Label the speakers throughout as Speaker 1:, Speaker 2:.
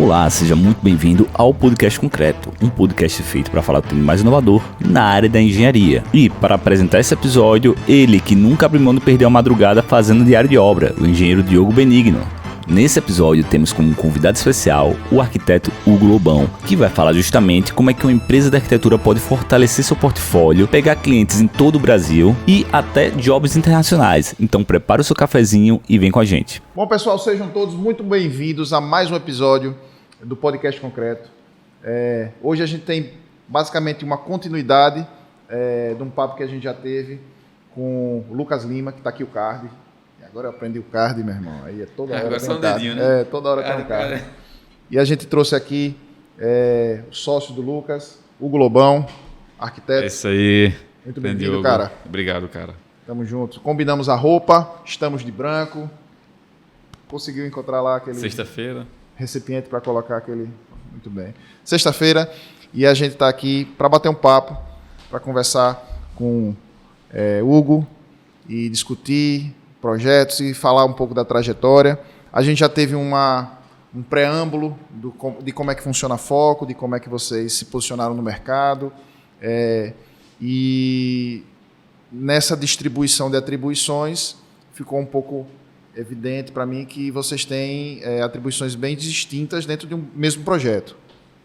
Speaker 1: Olá, seja muito bem-vindo ao Podcast Concreto, um podcast feito para falar do tema mais inovador na área da engenharia. E para apresentar esse episódio, ele que nunca abriu mão de perder a madrugada fazendo diário de obra, o engenheiro Diogo Benigno. Nesse episódio temos como convidado especial o arquiteto Hugo Lobão, que vai falar justamente como é que uma empresa de arquitetura pode fortalecer seu portfólio, pegar clientes em todo o Brasil e até jobs internacionais. Então prepara o seu cafezinho e vem com a gente.
Speaker 2: Bom, pessoal, sejam todos muito bem-vindos a mais um episódio do Podcast Concreto. Hoje a gente tem basicamente uma continuidade de um papo que a gente já teve com o Lucas Lima, que está aqui o card. Agora eu aprendi o card, meu irmão. Aí é toda hora.
Speaker 3: Agora só um dedinho, né?
Speaker 2: Toda hora tem card. E a gente trouxe aqui o sócio do Lucas, Hugo Lobão, arquiteto.
Speaker 3: É isso aí.
Speaker 2: Muito bem-vindo, cara.
Speaker 3: Obrigado, cara.
Speaker 2: Tamo juntos. Combinamos a roupa, estamos de branco. Conseguiu encontrar lá aquele
Speaker 3: Sexta-feira.
Speaker 2: recipiente para colocar aquele... Muito bem. Sexta-feira, e a gente está aqui para bater um papo, para conversar com Hugo e discutir projetos e falar um pouco da trajetória. A gente já teve um preâmbulo de como é que funciona a Foco, de como é que vocês se posicionaram no mercado. E nessa distribuição de atribuições, ficou um pouco evidente para mim que vocês têm atribuições bem distintas dentro de um mesmo projeto.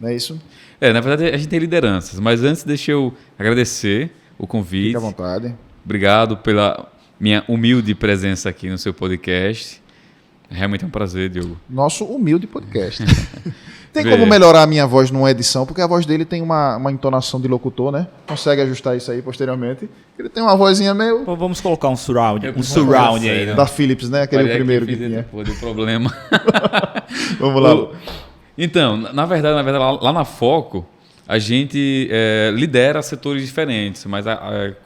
Speaker 2: Não é isso?
Speaker 3: Na verdade, a gente tem lideranças, mas antes deixa eu agradecer o convite.
Speaker 2: Fique à vontade.
Speaker 3: Obrigado pela minha humilde presença aqui no seu podcast. Realmente é um prazer, Diogo.
Speaker 2: Nosso humilde podcast. Tem como melhorar a minha voz numa edição, porque a voz dele tem uma entonação de locutor, né? Consegue ajustar isso aí posteriormente. Ele tem uma vozinha meio...
Speaker 1: Vamos colocar um surround aí, né?
Speaker 2: Da Philips, né? Aquele primeiro que tinha.
Speaker 3: Deu problema.
Speaker 2: Vamos lá.
Speaker 3: Então, na verdade, lá na Foco, a gente lidera setores diferentes, mas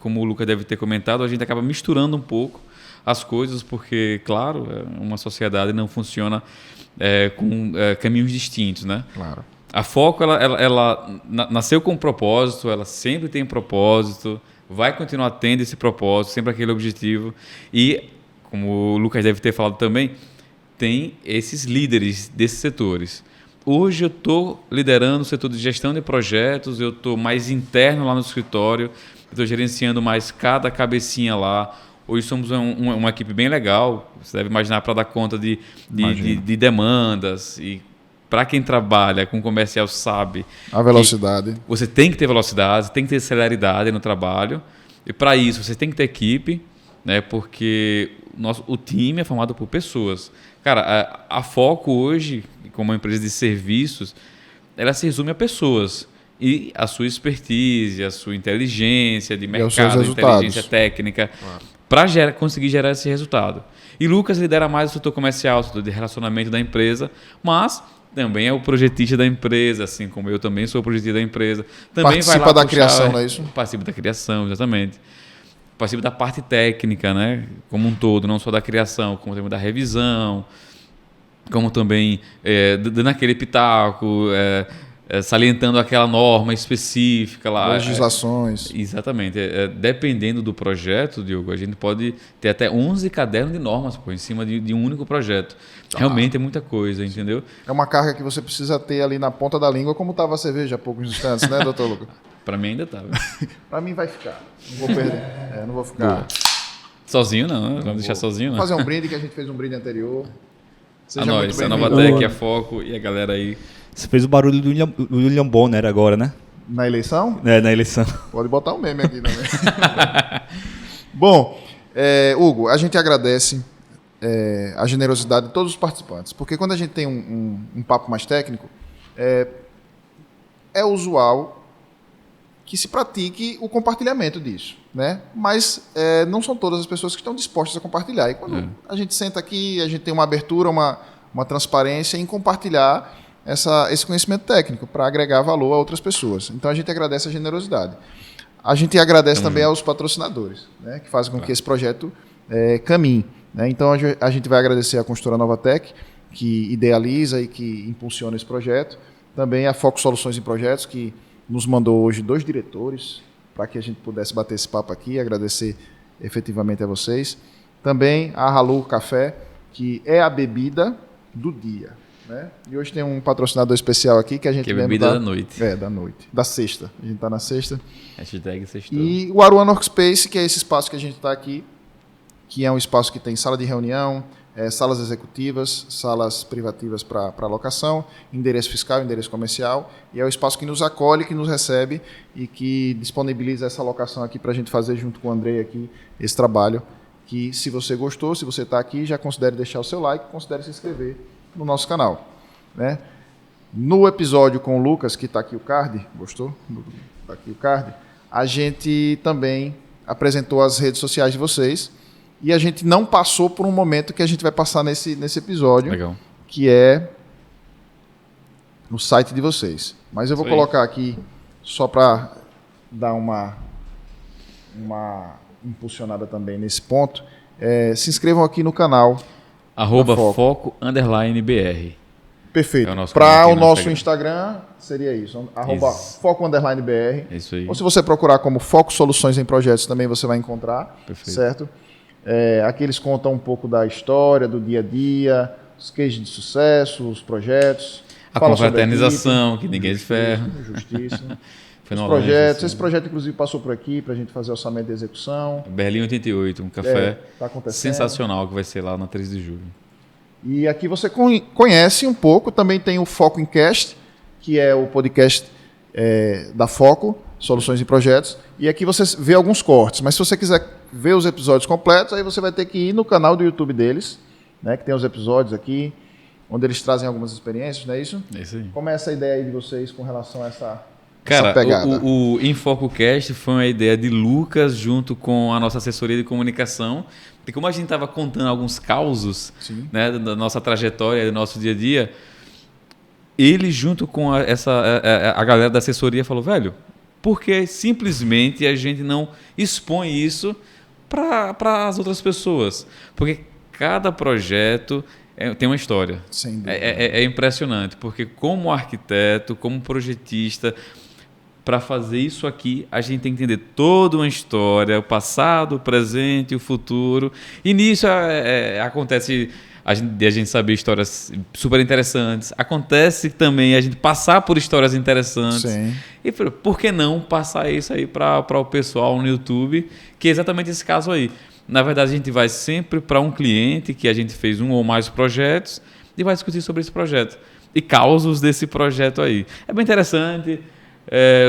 Speaker 3: como o Lucas deve ter comentado, a gente acaba misturando um pouco as coisas, porque, claro, uma sociedade não funciona com caminhos distintos, né?
Speaker 2: Claro.
Speaker 3: A Foco, ela nasceu com um propósito, ela sempre tem propósito, vai continuar tendo esse propósito, sempre aquele objetivo. E, como o Lucas deve ter falado também, tem esses líderes desses setores. Hoje eu estou liderando o setor de gestão de projetos, eu estou mais interno lá no escritório, estou gerenciando mais cada cabecinha lá. Hoje somos uma equipe bem legal, você deve imaginar, para dar conta de demandas. E para quem trabalha com comercial sabe...
Speaker 2: A velocidade.
Speaker 3: Você tem que ter velocidade, tem que ter celeridade no trabalho. E para isso você tem que ter equipe, né? Porque o time é formado por pessoas. Cara, a Foco hoje, como uma empresa de serviços, ela se resume a pessoas. E a sua expertise, a sua inteligência de mercado, inteligência técnica, para conseguir gerar esse resultado. E Lucas lidera mais o setor comercial, o setor de relacionamento da empresa, mas também é o projetista da empresa, assim como eu também sou o projetista da empresa. Também
Speaker 2: participa da criação, não é isso?
Speaker 3: Participa da criação, exatamente. Participa da parte técnica, né? Como um todo, não só da criação, como também da revisão, como também dando aquele pitaco, salientando aquela norma específica lá.
Speaker 2: Legislações.
Speaker 3: Exatamente. Dependendo do projeto, Diogo, a gente pode ter até 11 cadernos de normas em cima de um único projeto. Realmente é muita coisa, entendeu?
Speaker 2: É uma carga que você precisa ter ali na ponta da língua, como estava a cerveja há poucos instantes, né, doutor Lucas?
Speaker 3: Para mim ainda estava.
Speaker 2: Para mim vai ficar. Não vou perder. Não vou ficar...
Speaker 3: Boa. Sozinho não, vamos deixar sozinho não.
Speaker 2: Vou fazer um brinde, que a gente fez um brinde anterior.
Speaker 3: Seja a nós, a Novatec, a Foco e a galera aí.
Speaker 1: Você fez o barulho do William Bonner agora, né?
Speaker 2: Na eleição?
Speaker 1: Na eleição.
Speaker 2: Pode botar um meme aqui também. Bom, Hugo, a gente agradece a generosidade de todos os participantes, porque quando a gente tem um papo mais técnico, é usual que se pratique o compartilhamento disso, né? Mas não são todas as pessoas que estão dispostas a compartilhar. E quando a gente senta aqui, a gente tem uma abertura, uma transparência em compartilhar esse conhecimento técnico para agregar valor a outras pessoas. Então a gente agradece a generosidade. A gente agradece também aos patrocinadores, né, que fazem com que esse projeto caminhe, né? Então a gente vai agradecer a construtora Novatec, que idealiza e que impulsiona esse projeto. Também a Foco Soluções em Projetos, que nos mandou hoje 2 diretores para que a gente pudesse bater esse papo aqui. Agradecer efetivamente a vocês. Também a Halu Café, que é a bebida do dia. né? E hoje tem um patrocinador especial aqui que a gente
Speaker 3: Que é bebida da noite.
Speaker 2: Da noite. Da sexta. A gente está na sexta.
Speaker 3: Hashtag sextou.
Speaker 2: E o Aruana Workspace, que é esse espaço que a gente está aqui, que é um espaço que tem sala de reunião, salas executivas, salas privativas para locação, endereço fiscal, endereço comercial, e é o espaço que nos acolhe, que nos recebe e que disponibiliza essa locação aqui para a gente fazer junto com o Andrei aqui esse trabalho, que se você gostou, se você está aqui, já considere deixar o seu like, considere se inscrever no nosso canal, né? No episódio com o Lucas, que está aqui o card, gostou? Está aqui o card, a gente também apresentou as redes sociais de vocês. E a gente não passou por um momento que a gente vai passar nesse episódio,
Speaker 3: Legal.
Speaker 2: Que é no site de vocês. Mas eu vou colocar aqui, só para dar uma impulsionada também nesse ponto. Se inscrevam aqui no canal.
Speaker 3: @foco_br.
Speaker 2: Perfeito.
Speaker 3: É
Speaker 2: Para o nosso Instagram, seria isso. @foco_br.
Speaker 3: Isso aí.
Speaker 2: Ou se você procurar como Foco Soluções em Projetos, também você vai encontrar.
Speaker 3: Perfeito.
Speaker 2: Certo? Aqui eles contam um pouco da história, do dia a dia, os cases de sucesso, os projetos.
Speaker 3: A confraternização, que ninguém se ferra.
Speaker 2: Justiça. Os projetos. Esse projeto, inclusive, passou por aqui para a gente fazer orçamento de execução.
Speaker 3: Berlim 88, um café
Speaker 2: tá acontecendo.
Speaker 3: Sensacional que vai ser lá na 13 de julho.
Speaker 2: E aqui você conhece um pouco. Também tem o Foco em Cast, que é o podcast da Foco, Soluções em Projetos. E aqui você vê alguns cortes. Mas se você quiser ver os episódios completos, aí você vai ter que ir no canal do YouTube deles, né, que tem os episódios aqui, onde eles trazem algumas experiências, não é isso?
Speaker 3: É isso aí.
Speaker 2: Como é essa ideia aí de vocês com relação a essa
Speaker 3: pegada? O InfocoCast foi uma ideia de Lucas junto com a nossa assessoria de comunicação. E como a gente estava contando alguns causos, né, da nossa trajetória, do nosso dia a dia, ele junto com a galera da assessoria falou, velho, por que simplesmente a gente não expõe isso para as outras pessoas? Porque cada projeto tem uma história.
Speaker 2: Sem dúvida.
Speaker 3: É impressionante, porque como arquiteto, como projetista, para fazer isso aqui, a gente tem que entender toda uma história, o passado, o presente, o futuro. E nisso acontece a gente saber histórias super interessantes. Acontece também a gente passar por histórias interessantes.
Speaker 2: Sim.
Speaker 3: E por que não passar isso aí para o pessoal no YouTube, que é exatamente esse caso aí. Na verdade, a gente vai sempre para um cliente que a gente fez um ou mais projetos e vai discutir sobre esse projeto e causos desse projeto aí. É bem interessante.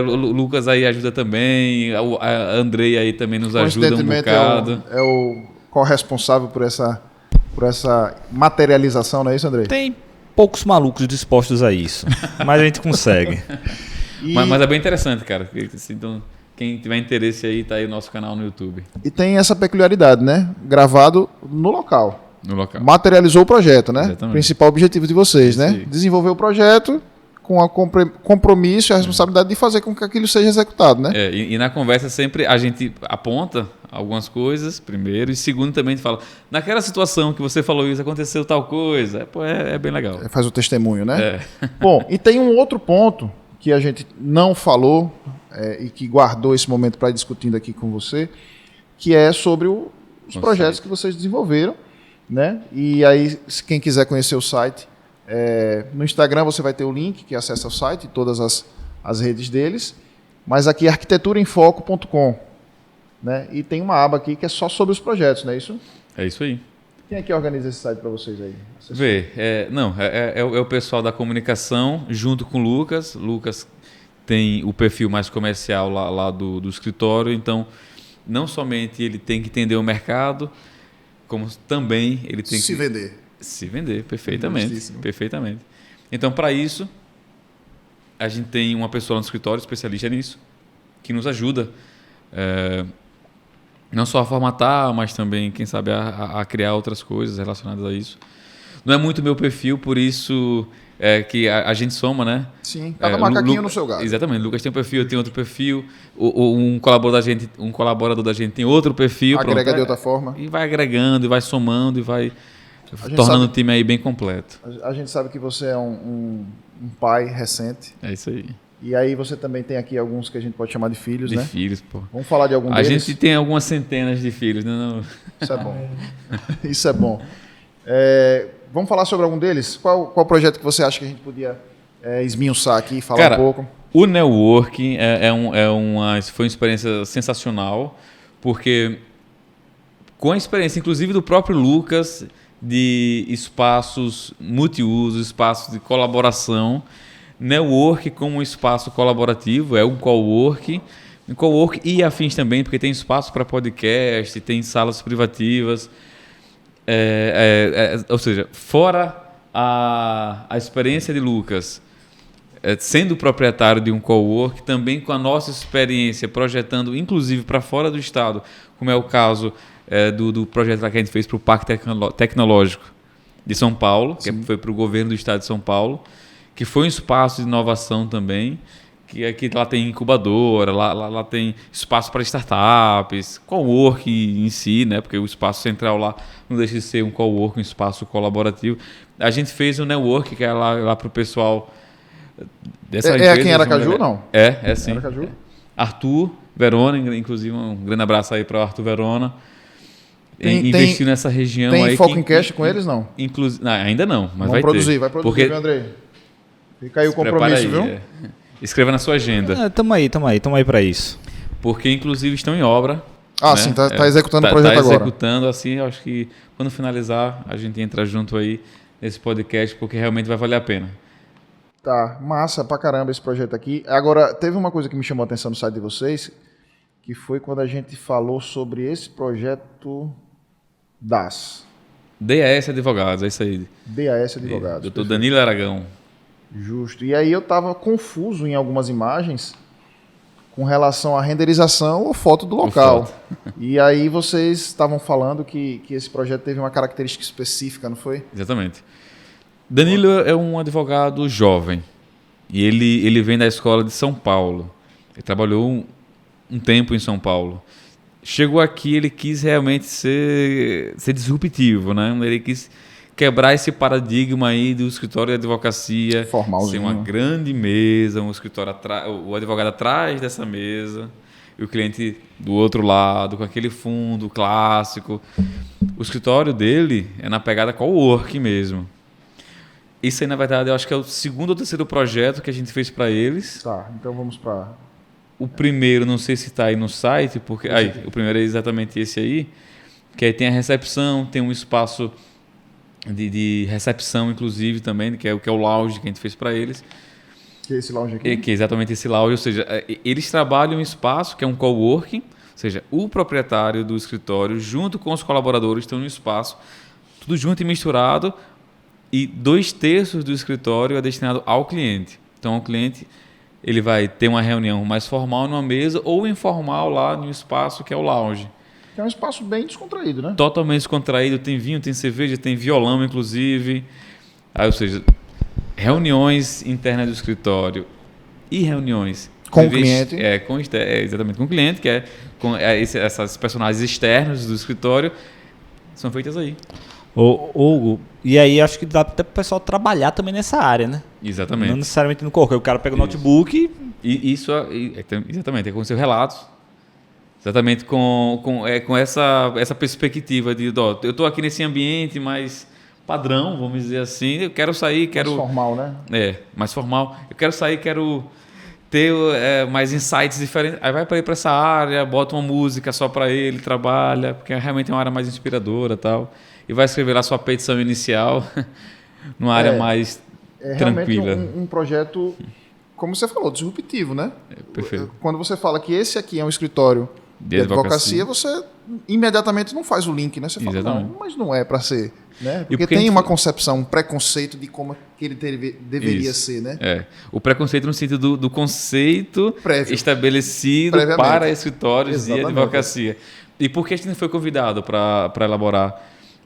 Speaker 3: O Lucas aí ajuda também, a Andrei aí também nos ajuda um bocado.
Speaker 2: É o corresponsável por essa materialização, não é isso, Andrei?
Speaker 1: Tem poucos malucos dispostos a isso, mas a gente consegue.
Speaker 3: Mas é bem interessante, cara. Então, quem tiver interesse aí, tá aí o nosso canal no YouTube.
Speaker 2: E tem essa peculiaridade, né? Gravado no local.
Speaker 3: No local.
Speaker 2: Materializou o projeto, né?
Speaker 3: Exatamente.
Speaker 2: Principal objetivo de vocês, né?
Speaker 3: Sim.
Speaker 2: Desenvolver o projeto com o compromisso e a responsabilidade de fazer com que aquilo seja executado, né?
Speaker 3: E na conversa sempre a gente aponta algumas coisas, primeiro, e segundo também a gente fala, naquela situação que você falou isso, aconteceu tal coisa, é bem legal.
Speaker 2: Faz o testemunho, né? Bom, e tem um outro ponto que a gente não falou e que guardou esse momento para ir discutindo aqui com você, que é sobre os projetos que vocês desenvolveram, né? E aí, se quem quiser conhecer o site, no Instagram você vai ter o link que acessa o site e todas as redes deles, mas aqui é arquiteturamemfoco.com, né? E tem uma aba aqui que é só sobre os projetos, não é isso?
Speaker 3: É isso aí.
Speaker 2: Quem é que organiza esse site para vocês aí?
Speaker 3: É o pessoal da comunicação junto com o Lucas. Lucas tem o perfil mais comercial lá do escritório, então não somente ele tem que entender o mercado, como também ele tem que se vender perfeitamente. Perfeitamente. Então, para isso, a gente tem uma pessoa no escritório especialista nisso, que nos ajuda não só a formatar, mas também, quem sabe, a criar outras coisas relacionadas a isso. Não é muito meu perfil, por isso que a gente soma, né?
Speaker 2: Sim, cada macaquinho no seu galho.
Speaker 3: Exatamente. Lucas tem um perfil, eu tenho outro perfil. Um colaborador da gente tem outro perfil.
Speaker 2: Agrega de outra forma.
Speaker 3: E vai agregando, e vai somando, e vai tornando o time aí bem completo.
Speaker 2: A gente sabe que você é um pai recente.
Speaker 3: É isso aí.
Speaker 2: E aí você também tem aqui alguns que a gente pode chamar de filhos, né?
Speaker 3: De filhos, pô.
Speaker 2: Vamos falar de algum deles?
Speaker 3: A gente tem algumas centenas de filhos, né?
Speaker 2: Isso é bom. Isso é bom. Vamos falar sobre algum deles? Qual projeto que você acha que a gente podia esmiuçar aqui, falar
Speaker 3: Cara,
Speaker 2: um pouco?
Speaker 3: O networking foi uma experiência sensacional, porque com a experiência, inclusive, do próprio Lucas, de espaços multiuso, espaços de colaboração, network como um espaço colaborativo, é um coworking e afins também, porque tem espaço para podcast, tem salas privativas, ou seja, fora a experiência de Lucas, sendo proprietário de um cowork, também com a nossa experiência projetando, inclusive para fora do estado, como é o caso do projeto que a gente fez para o Parque Tecnológico de São Paulo, que foi para o governo do estado de São Paulo, que foi um espaço de inovação também, que aqui lá tem incubadora, lá tem espaço para startups, cowork em si, né? Porque o espaço central lá não deixa de ser um cowork, um espaço colaborativo. A gente fez um network que é lá para o pessoal dessa empresa.
Speaker 2: Aqui em Aracaju, não?
Speaker 3: É sim.
Speaker 2: Aracaju?
Speaker 3: Arthur Verona, inclusive um grande abraço aí para o Arthur Verona. Investiu nessa região
Speaker 2: tem
Speaker 3: aí.
Speaker 2: Tem foco em cash com eles, não?
Speaker 3: Ainda não, mas vai
Speaker 2: produzir,
Speaker 3: ter.
Speaker 2: Vai produzir, viu, Andrei? Fica aí o compromisso,
Speaker 3: aí,
Speaker 2: viu?
Speaker 3: Escreva na sua agenda.
Speaker 1: Tamo aí para isso.
Speaker 3: Porque, inclusive, estão em obra.
Speaker 2: Né? Sim, tá executando o projeto agora.
Speaker 3: Tá executando, assim, acho que quando finalizar, a gente entra junto aí nesse podcast, porque realmente vai valer a pena.
Speaker 2: Tá, massa pra caramba esse projeto aqui. Agora, teve uma coisa que me chamou a atenção no site de vocês, que foi quando a gente falou sobre esse projeto DAS
Speaker 3: Advogados, é isso aí.
Speaker 2: DAS Advogados.
Speaker 3: Doutor Danilo Aragão.
Speaker 2: Justo. E aí eu estava confuso em algumas imagens com relação à renderização ou foto do local. E aí vocês estavam falando que esse projeto teve uma característica específica, não foi?
Speaker 3: Exatamente. Danilo é um advogado jovem. E ele vem da escola de São Paulo. Ele trabalhou um tempo em São Paulo. Chegou aqui, ele quis realmente ser disruptivo, né? Ele quis quebrar esse paradigma aí do escritório de advocacia, ser uma grande mesa, um escritório o advogado atrás dessa mesa e o cliente do outro lado, com aquele fundo clássico. O escritório dele é na pegada coworking mesmo. Isso aí, na verdade, eu acho que é o segundo ou terceiro projeto que a gente fez para eles.
Speaker 2: Tá, então vamos para...
Speaker 3: O primeiro, não sei se está aí no site, porque o primeiro é exatamente esse aí, que aí tem a recepção, tem um espaço de recepção, inclusive, também, que é o lounge que a gente fez para eles.
Speaker 2: Que é esse lounge aqui?
Speaker 3: Que é exatamente esse lounge, ou seja, eles trabalham um espaço que é um coworking, ou seja, o proprietário do escritório, junto com os colaboradores, estão no espaço, tudo junto e misturado, e 2/3 do escritório é destinado ao cliente. Então, o cliente ele vai ter uma reunião mais formal numa mesa ou informal lá no espaço que é o lounge.
Speaker 2: Que é um espaço bem descontraído, né?
Speaker 3: Totalmente descontraído, tem vinho, tem cerveja, tem violão, inclusive. Ou seja, reuniões internas do escritório e reuniões
Speaker 2: com o cliente.
Speaker 3: Exatamente, com o cliente, que é com essas personagens externos do escritório, são feitas aí.
Speaker 1: Hugo, e aí acho que dá até para o pessoal trabalhar também nessa área, né?
Speaker 3: Exatamente.
Speaker 1: Não necessariamente no correio. O cara pega o notebook
Speaker 3: e isso exatamente, é com seus relatos. Exatamente com essa perspectiva de eu estou aqui nesse ambiente mais padrão, vamos dizer assim, eu quero sair,
Speaker 2: mais formal, né?
Speaker 3: Mais formal. Eu quero sair, quero ter mais insights diferentes. Aí vai para ir para essa área, bota uma música só para ele, trabalha, porque realmente é uma área mais inspiradora e tal. E vai escrever lá sua petição inicial numa área mais tranquila.
Speaker 2: É realmente um projeto, como você falou, disruptivo, né?
Speaker 3: Perfeito.
Speaker 2: Quando você fala que esse aqui é um escritório de advocacia, você imediatamente não faz o link, né? Você fala,
Speaker 3: exatamente.
Speaker 2: Não, mas não é para ser, né? Porque tem uma concepção, um preconceito de como que ele deveria ser, né?
Speaker 3: O preconceito no sentido do conceito estabelecido para escritórios de advocacia. E por que a gente foi convidado para elaborar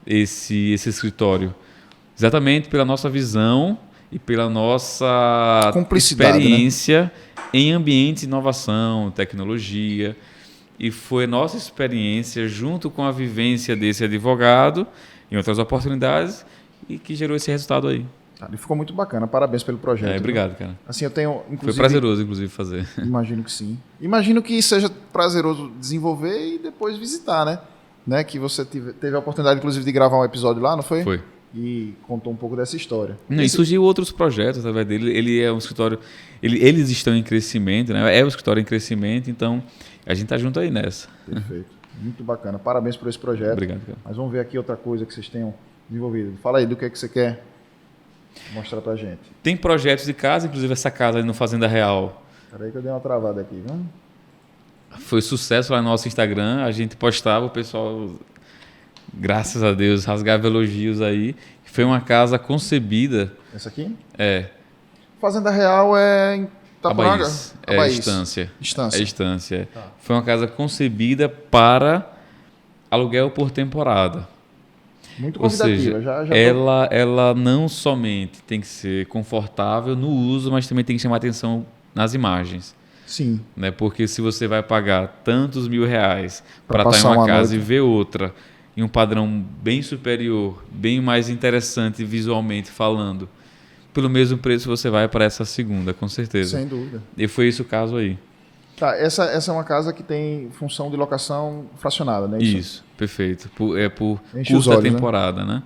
Speaker 3: esse escritório? Exatamente pela nossa visão e pela nossa experiência, né, em ambiente de inovação, tecnologia. E foi nossa experiência junto com a vivência desse advogado em outras oportunidades e que gerou esse resultado aí.
Speaker 2: E ficou muito bacana. Parabéns pelo projeto.
Speaker 3: Obrigado, cara.
Speaker 2: Assim, eu tenho,
Speaker 3: foi prazeroso, inclusive, fazer.
Speaker 2: Imagino que sim. Imagino que seja prazeroso desenvolver e depois visitar, né? Que você teve a oportunidade, inclusive, de gravar um episódio lá, não foi?
Speaker 3: Foi.
Speaker 2: e contou um pouco dessa história.
Speaker 3: E surgiu outros projetos através dele. Ele é um escritório... Eles estão em crescimento, né? É um escritório em crescimento, então a gente está junto aí nessa.
Speaker 2: Perfeito. Muito bacana. Parabéns por esse projeto.
Speaker 3: Obrigado, cara.
Speaker 2: Mas vamos ver aqui outra coisa que vocês tenham desenvolvido. Fala aí do que você quer mostrar pra gente.
Speaker 3: Tem projetos de casa, inclusive essa casa ali no Fazenda Real.
Speaker 2: Peraí que eu dei uma travada aqui, viu?
Speaker 3: Foi sucesso lá no nosso Instagram. A gente postava, o pessoal, graças a Deus, rasgava elogios aí. Foi uma casa concebida...
Speaker 2: Essa aqui?
Speaker 3: É.
Speaker 2: Fazenda Real é em Itaporanga?
Speaker 3: Abaís.
Speaker 2: Abaís.
Speaker 3: Estância.
Speaker 2: Estância.
Speaker 3: É Estância.
Speaker 2: Tá.
Speaker 3: Foi uma casa concebida para aluguel por temporada.
Speaker 2: Muito
Speaker 3: Ou
Speaker 2: convidativa.
Speaker 3: seja,
Speaker 2: já
Speaker 3: ela não somente tem que ser confortável no uso, mas também tem que chamar atenção nas imagens.
Speaker 2: Sim.
Speaker 3: Né? Porque se você vai pagar tantos R$1.000 para estar em
Speaker 2: passar
Speaker 3: uma
Speaker 2: uma
Speaker 3: casa
Speaker 2: noite.
Speaker 3: e ver outra em um padrão bem superior, bem mais interessante visualmente falando, pelo mesmo preço você vai para essa segunda, com certeza.
Speaker 2: Sem dúvida.
Speaker 3: E foi esse o caso aí.
Speaker 2: Tá, essa é uma casa que tem função de locação fracionada, né?
Speaker 3: Isso, perfeito. Por
Speaker 2: Enche os
Speaker 3: curta
Speaker 2: olhos, né?
Speaker 3: temporada, né?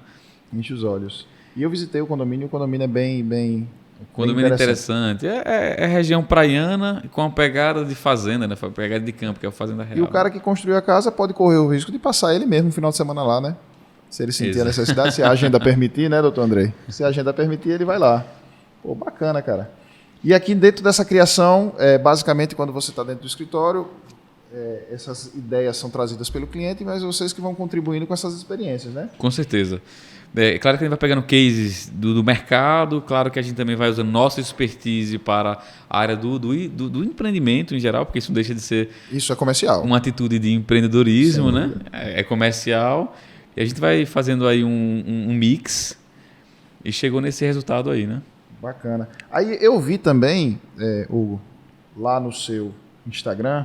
Speaker 2: Enche os olhos. E eu visitei o condomínio é bem
Speaker 3: Condomínio interessante. É região praiana com uma pegada de fazenda, né? Pegada de campo, que é a Fazenda Real.
Speaker 2: E o cara que construiu a casa pode correr o risco de passar ele mesmo no final de semana lá, né? Se ele sentir a necessidade, se a agenda permitir, né, doutor Andrei? Se a agenda permitir, ele vai lá. Pô, bacana, cara. E aqui dentro dessa criação, basicamente quando você está dentro do escritório, essas ideias são trazidas pelo cliente, mas vocês que vão contribuindo com essas experiências, né?
Speaker 3: Com certeza. É claro que a gente vai pegando cases do mercado, claro que a gente também vai usando nossa expertise para a área do empreendimento em geral, porque isso não deixa de ser
Speaker 2: Isso é comercial.
Speaker 3: uma atitude de empreendedorismo,
Speaker 2: Sem
Speaker 3: né?
Speaker 2: dúvida.
Speaker 3: É comercial. E a gente vai fazendo aí um mix e chegou nesse resultado aí, né?
Speaker 2: Bacana. Aí eu vi também, Hugo, lá no seu Instagram,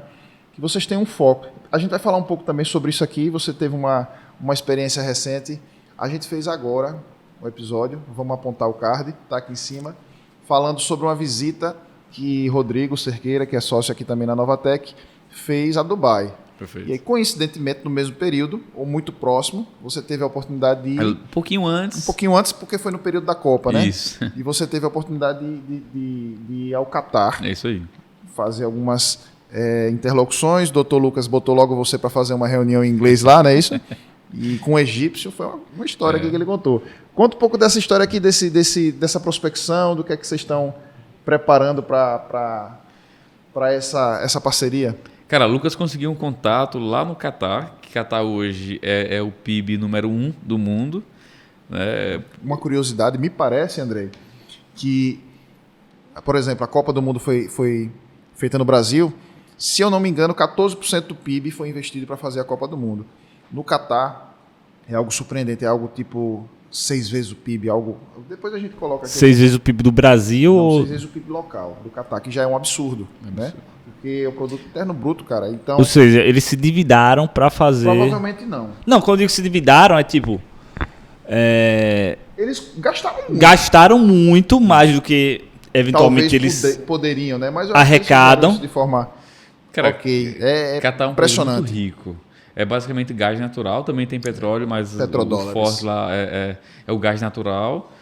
Speaker 2: que vocês têm um foco. A gente vai falar um pouco também sobre isso aqui. Você teve uma experiência recente. A gente fez agora um episódio, vamos apontar o card, está aqui em cima, falando sobre uma visita que Rodrigo Cerqueira, que é sócio aqui também na Novatec, fez a Dubai.
Speaker 3: Perfeito.
Speaker 2: E aí, coincidentemente, no mesmo período, ou muito próximo, você teve a oportunidade de ir
Speaker 3: Um pouquinho antes.
Speaker 2: um pouquinho antes, porque foi no período da Copa, né?
Speaker 3: Isso.
Speaker 2: E você teve a oportunidade de ir ao Catar,
Speaker 3: É isso aí.
Speaker 2: fazer algumas interlocuções. Dr. Lucas botou logo você para fazer uma reunião em inglês lá, não é isso? E com o egípcio, foi uma história aqui que ele contou. Conta um pouco dessa história aqui, dessa prospecção, do que é que vocês estão preparando para essa parceria.
Speaker 3: Cara, Lucas conseguiu um contato lá no Catar, que Catar hoje é o PIB número 1 do mundo. Né?
Speaker 2: Uma curiosidade, me parece, Andrei, que, por exemplo, a Copa do Mundo foi feita no Brasil. Se eu não me engano, 14% do PIB foi investido para fazer a Copa do Mundo. No Catar, é algo surpreendente, é algo tipo 6 vezes o PIB, algo... Depois a gente coloca aqui.
Speaker 1: 6 vezes o PIB do Brasil
Speaker 2: Não,
Speaker 1: ou...
Speaker 2: 6 vezes o PIB local do Catar, que já é um absurdo, né? Porque é o produto interno bruto, cara. Então,
Speaker 1: Ou seja, eles se dividaram pra fazer...
Speaker 2: provavelmente não.
Speaker 1: Não, quando eu digo se dividaram, é tipo...
Speaker 2: Eles gastaram muito.
Speaker 1: Gastaram muito mais do que eventualmente
Speaker 2: Talvez
Speaker 1: eles...
Speaker 2: poderiam, né? Mas eu acho que eles
Speaker 1: arrecadam.
Speaker 2: fizeram isso de forma...
Speaker 3: Cara,
Speaker 2: ok.
Speaker 3: Catar é um país
Speaker 2: impressionante.
Speaker 3: muito rico. É basicamente gás natural, também tem petróleo, mas o
Speaker 2: Petrodólares.
Speaker 3: forte lá é o gás natural.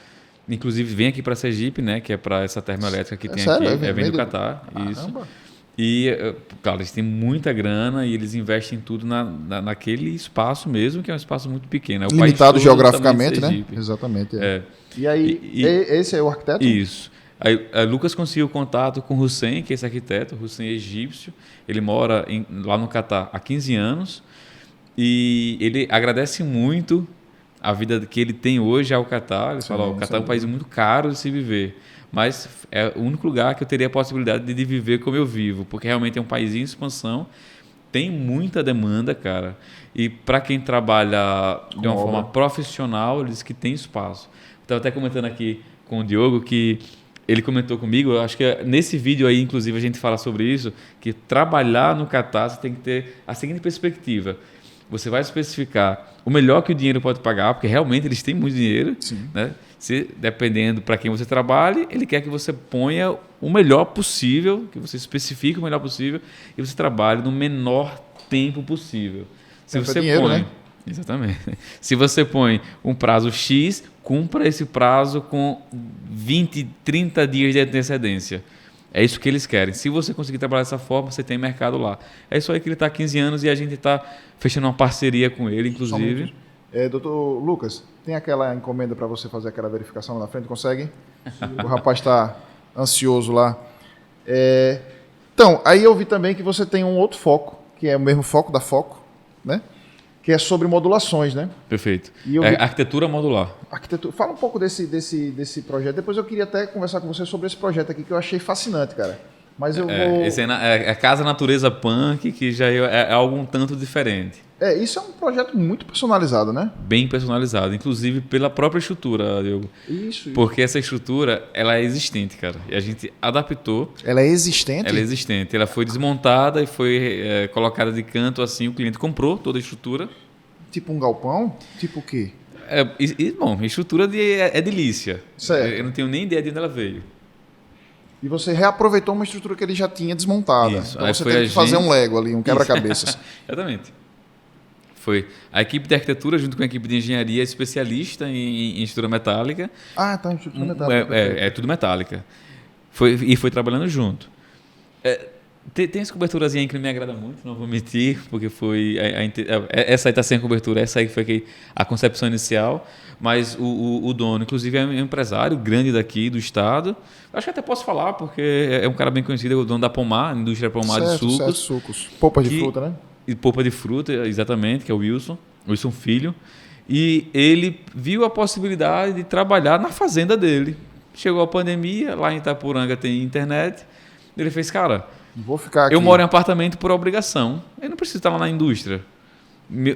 Speaker 3: Inclusive vem aqui para Sergipe, né, que é para essa termoelétrica que tem
Speaker 2: sério?
Speaker 3: aqui, vem do
Speaker 2: do-
Speaker 3: Catar, isso.
Speaker 2: Caramba.
Speaker 3: E, claro, eles têm muita grana e eles investem tudo naquele espaço mesmo, que é um espaço muito pequeno. É o país
Speaker 2: Limitado
Speaker 3: todo
Speaker 2: geograficamente,
Speaker 3: do tamanho de
Speaker 2: né?
Speaker 3: Sergipe.
Speaker 2: Exatamente.
Speaker 3: É.
Speaker 2: E aí, esse é o arquiteto?
Speaker 3: Isso. Aí, Lucas conseguiu contato com Hussein, que é esse arquiteto. Hussein é egípcio. Ele mora lá no Catar há 15 anos. E ele agradece muito a vida que ele tem hoje ao Catar. Ele fala, o Catar é um país muito caro de se viver. Mas é o único lugar que eu teria a possibilidade de viver como eu vivo. Porque realmente é um país em expansão. Tem muita demanda, cara. E para quem trabalha de uma forma profissional, ele diz que tem espaço. Estava até comentando aqui com o Diogo que ele comentou comigo, eu acho que nesse vídeo aí, inclusive, a gente fala sobre isso, que trabalhar no Catar você tem que ter a seguinte perspectiva. Você vai especificar o melhor que o dinheiro pode pagar, porque realmente eles têm muito dinheiro, né? Dependendo para quem você trabalhe, ele quer que você ponha o melhor possível, que você especifique o melhor possível e você trabalhe no menor tempo possível. Se
Speaker 2: Tempo é
Speaker 3: você
Speaker 2: dinheiro,
Speaker 3: põe
Speaker 2: né?
Speaker 3: Exatamente. Se você põe um prazo X, cumpra esse prazo com 20, 30 dias de antecedência. É isso que eles querem. Se você conseguir trabalhar dessa forma, você tem mercado lá. É isso aí que ele está há 15 anos e a gente está fechando uma parceria com ele, inclusive.
Speaker 2: Doutor Lucas, tem aquela encomenda para você fazer aquela verificação lá na frente? Consegue? O rapaz está ansioso lá. Então, aí eu vi também que você tem um outro foco, que é o mesmo foco da Foco, né? Que é sobre modulações, né?
Speaker 3: Perfeito.
Speaker 2: É
Speaker 3: arquitetura modular.
Speaker 2: Fala um pouco desse projeto. Depois eu queria até conversar com você sobre esse projeto aqui, que eu achei fascinante, cara. Mas eu vou...
Speaker 3: Esse é a Casa Natureza Punk, que já é algo um tanto diferente.
Speaker 2: Isso é um projeto muito personalizado, né?
Speaker 3: Bem personalizado, inclusive pela própria estrutura, Diogo.
Speaker 2: Isso.
Speaker 3: Porque essa estrutura, ela é existente, cara. E a gente adaptou.
Speaker 2: Ela é existente?
Speaker 3: Ela é existente. Ela foi desmontada e foi colocada de canto, assim, o cliente comprou toda a estrutura.
Speaker 2: Tipo um galpão? Tipo o quê?
Speaker 3: Bom, a estrutura é delícia.
Speaker 2: Certo.
Speaker 3: Eu não tenho nem ideia de onde ela veio.
Speaker 2: E você reaproveitou uma estrutura que ele já tinha desmontada.
Speaker 3: Isso.
Speaker 2: Então você teve que fazer um Lego ali, um quebra-cabeças.
Speaker 3: Exatamente. Foi a equipe de arquitetura, junto com a equipe de engenharia, especialista em estrutura metálica.
Speaker 2: Ah, tá, em estrutura metálica.
Speaker 3: É tudo metálica. Foi trabalhando junto. Tem essa coberturazinha que não me agrada muito, não vou mentir, porque foi... essa aí está sem cobertura, essa aí foi a concepção inicial, mas o dono, inclusive, é um empresário grande daqui do estado. Acho que até posso falar, porque é um cara bem conhecido, é o dono da Pomar, indústria Pomar de sucos.
Speaker 2: Certo, sucos. Polpa de fruta, né?
Speaker 3: E polpa de fruta, exatamente, que é o Wilson Filho. E ele viu a possibilidade de trabalhar na fazenda dele. Chegou a pandemia, lá em Itapuranga tem internet. Ele fez, cara,
Speaker 2: vou ficar aqui.
Speaker 3: Eu moro em apartamento por obrigação. Eu não preciso estar lá na indústria.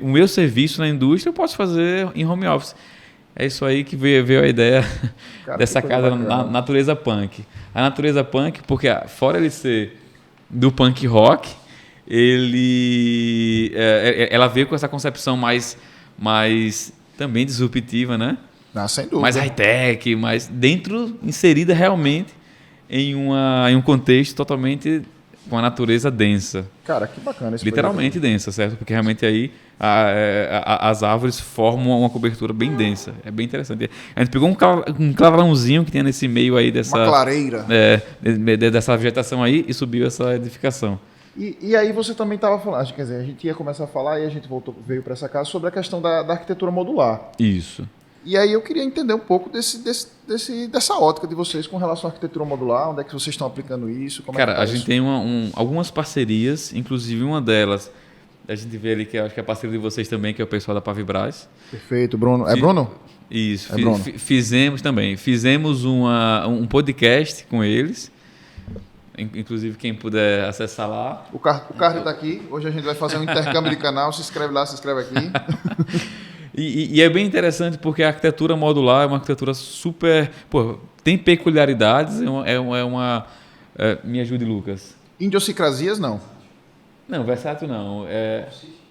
Speaker 3: O meu serviço na indústria eu posso fazer em home office. É isso aí que veio a ideia dessa casa na Natureza Punk. A Natureza Punk, porque fora ele ser do punk rock, ela veio com essa concepção mais também disruptiva, né?
Speaker 2: Sem dúvida.
Speaker 3: Mais high-tech, mais inserida realmente em um contexto totalmente com a natureza densa.
Speaker 2: Cara, que bacana esse
Speaker 3: literalmente densa, certo? Porque realmente aí as árvores formam uma cobertura bem densa. É bem interessante. A gente pegou um clarãozinho que tinha nesse meio aí dessa...
Speaker 2: Uma clareira.
Speaker 3: Dessa vegetação aí e subiu essa edificação.
Speaker 2: E aí você também estava falando, quer dizer, a gente ia começar a falar e a gente veio para essa casa sobre a questão da arquitetura modular.
Speaker 3: Isso.
Speaker 2: E aí eu queria entender um pouco dessa ótica de vocês com relação à arquitetura modular, onde é que vocês estão aplicando isso?
Speaker 3: Cara, a gente tem algumas parcerias, inclusive uma delas, a gente vê ali que acho que é parceiro de vocês também, que é o pessoal da Pavibras.
Speaker 2: Perfeito, Bruno. É Bruno?
Speaker 3: Isso.
Speaker 2: Bruno.
Speaker 3: Fizemos um podcast com eles. Inclusive, quem puder acessar lá.
Speaker 2: O card está aqui. Hoje a gente vai fazer um intercâmbio de canal. Se inscreve lá, se inscreve aqui.
Speaker 3: E é bem interessante porque a arquitetura modular é uma arquitetura super... tem peculiaridades. Me ajude, Lucas.
Speaker 2: Idiosincrasias, não.
Speaker 3: Não, versátil não.